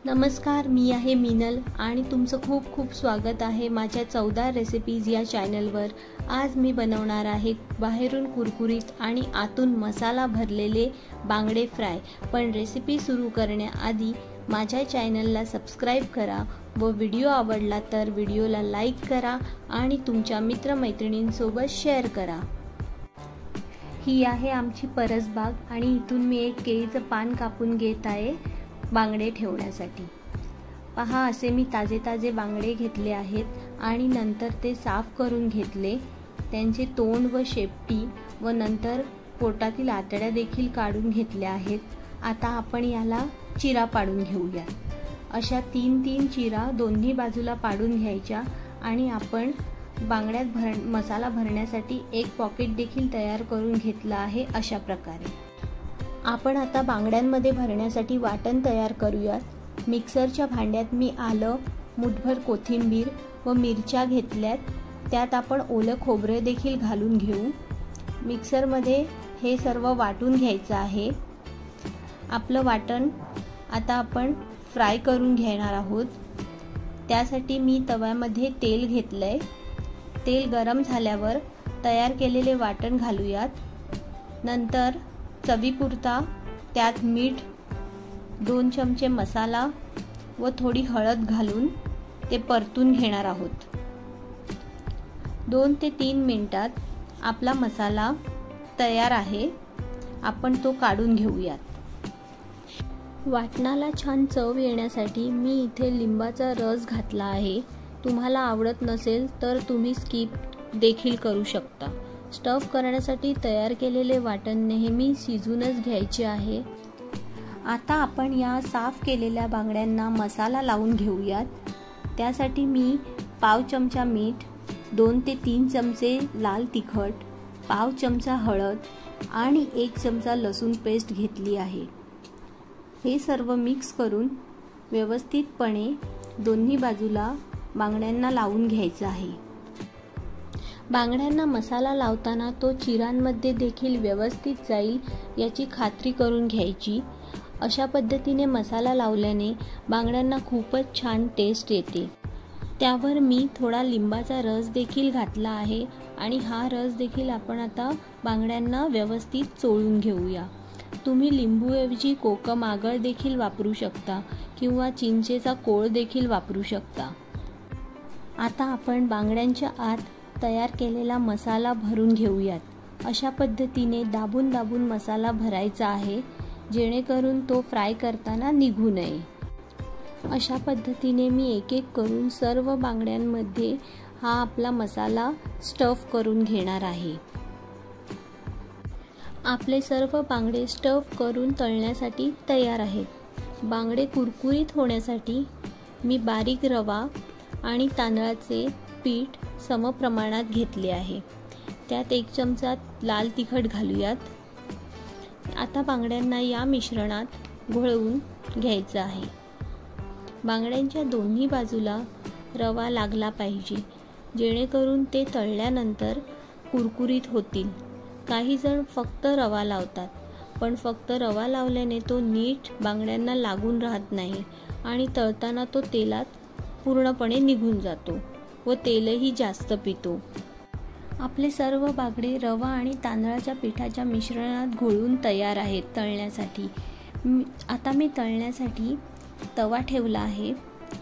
नमस्कार, मी आहे मीनल आणि तुमचं खूप खूप स्वागत आहे माझ्या 14 रेसिपीज या चॅनलवर। आज मी बनवणार आहे बाहेरून कुरकुरीत आणि आतून मसाला भरलेले बांगडे फ्राय। पण रेसिपी सुरू करण्याआधी माझ्या चॅनलला सबस्क्राइब करा व व्हिडिओ आवडला तर व्हिडिओला लाईक करा आणि तुमच्या मित्रमैत्रिणींसोबत शेअर करा। ही आहे आमची परसबाग आणि इथून मी एक केळीचं पान कापून घेत आहे बांगडे ठेवण्यासाठी। पहा, असे मी ताजे बांगडे घेतले आहेत आणि नंतर ते साफ करून घेतले। त्यांचे तोंड व शेपटी व नंतर पोटातील आतड्या देखील काढून घेतल्या आहेत। आता आपण याला चिरा पाडून घेऊया। अशा 3-3 चिरा दोन्ही बाजूला पाडून घ्यायच्या आणि आपण बांगड्यात मसाला भरण्यासाठी एक पॉकेट देखील तयार करून घेतला आहे। अशा प्रकारे आपण आता बांगड्यांमध्ये भरण्यासाठी वाटण तयार करूयात। मिक्सरच्या भांड्यात मी आलं, मुठभर कोथिंबीर व मिरच्या घेतल्यात। त्यात आपण ओलं खोबरे देखील घालून घेऊ। मिक्सरमध्ये हे सर्व वाटून घ्यायचं आहे। आपलं वाटण आता आपण फ्राय करून घेणार आहोत। त्यासाठी मी तव्यामध्ये तेल घेतलंय। तेल गरम झाल्यावर तयार केलेले वाटण घालूयात। नंतर चवीपुरता त्यात मीठ, 2 चमचे मसाला व थोडी हळद घालून ते परतून घेणार आहोत। 2 ते 3 मिनिटात आपला मसाला तयार आहे। आपण तो काढून घेऊयात। वाटणाला छान चव येण्यासाठी मी इथे लिंबाचा रस घातला आहे। तुम्हाला आवडत नसेल तर तुम्ही स्किप देखील करू शकता। स्टफ करण्यासाठी तयार केलेले वाटण नेहमी शिजूनच घ्यायचे आहे। आता आपण या साफ केलेल्या बांगड्यांना मसाला लावून घेऊयात। त्यासाठी मी पाव चमचा मीठ, 2 ते 3 चमचे लाल तिखट, पाव चमचा हळद आणि 1 चमचा लसूण पेस्ट घेतली आहे। हे सर्व मिक्स करून व्यवस्थितपणे दोन्ही बाजूला बांगड्यांना लावून घ्यायचं आहे। बांगड्यांना मसाला लावताना तो चिरांमध्ये देखील व्यवस्थित जाईल याची खात्री करून घ्यायची। अशा पद्धतीने मसाला लावल्याने बांगड्यांना खूपच छान टेस्ट येते। त्यावर मी थोडा लिंबाचा रस देखील घातला आहे आणि हा रस देखील आपण आता बांगड्यांना व्यवस्थित चोळून घेऊया। तुम्ही लिंबूऐवजी कोकम आगळ देखील वापरू शकता किंवा चिंचेचा कोळ देखील वापरू शकता। आता आपण बांगड्यांच्या आत तयार केलेला मसाला भरून घेऊयात। अशा पद्धतीने दाबून मसाला भरायचा आहे जेणेकरून तो फ्राय करताना निघू नये। अशा पद्धतीने मी एक करून सर्व बांगड्यांमध्ये हा आपला मसाला स्टफ करून घेणार आहे। आपले सर्व बांगडे स्टफ करून तळण्यासाठी तयार आहेत। बांगडे कुरकुरीत होण्यासाठी मी बारीक रवा आणि तांदळाचे पीठ समप्रमाणात घेतले आहे। त्यात 1 चमचा लाल तिखट घालूयात। आता बांगड्यांना या मिश्रणात घोळवून घ्यायचं आहे। बांगड्यांच्या दोन्ही बाजूला रवा लागला पाहिजे जेणेकरून ते तळल्यानंतर कुरकुरीत होतील। काही जण फक्त रवा लावतात, पण फक्त रवा लावल्याने तो नीट बांगड्यांना लागून राहत नाही आणि तळताना तो तेलात पूर्णपणे निघून जातो व तेलही जास्त पितो। आपले सर्व बांगडे रवा आणि तांदळाच्या पिठाच्या मिश्रणात घोळून तयार आहेत तळण्यासाठी। आता मी तळण्यासाठी तवा ठेवला आहे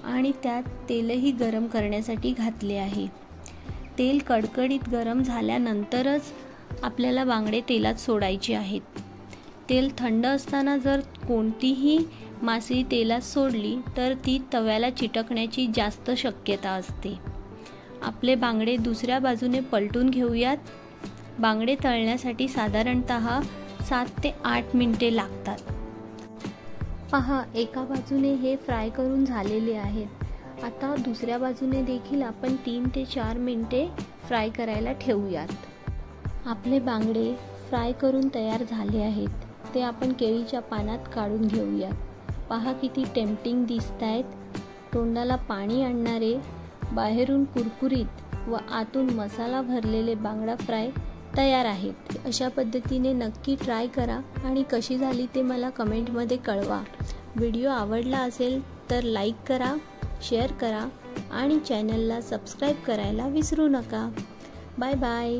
आणि त्यात तेलही गरम करण्यासाठी घातले आहे। तेल कडकडीत गरम झाल्यानंतरच आपल्याला बांगडे तेलात सोडायचे आहेत। तेल थंड असताना जर कोणतीही मासळी तेलात सोडली तर ती तव्याला चिटकण्याची जास्त शक्यता असते। आपले बांगडे दुसऱ्या बाजूने पलटून घेऊयात। बांगडे तळण्यासाठी साधारणतः 7 ते 8 मिनिटे लागतात। पहा, एका बाजूने हे फ्राय करून झालेले आहेत। आता दुसऱ्या बाजूने देखील आपण 3 ते 4 मिनिटे फ्राय करायला ठेवूयात। आपले बांगडे फ्राय करून तयार झाले आहेत। ते आपण केळीच्या पानात काढून घेऊयात। पहा, किती टेम्पटिंग दिसतायत। तोंडाला पाणी आणणारे, बाहेरून कुरकुरीत व आतून मसाला भरलेले बांगडा फ्राय तयार आहेत। अशा पद्धतीने नक्की ट्राय करा आणि कशी झाली ते मला कमेंटमध्ये कळवा। व्हिडिओ आवडला असेल तर लाईक करा, शेअर करा आणि चॅनलला सबस्क्राईब करायला विसरू नका. Bye bye.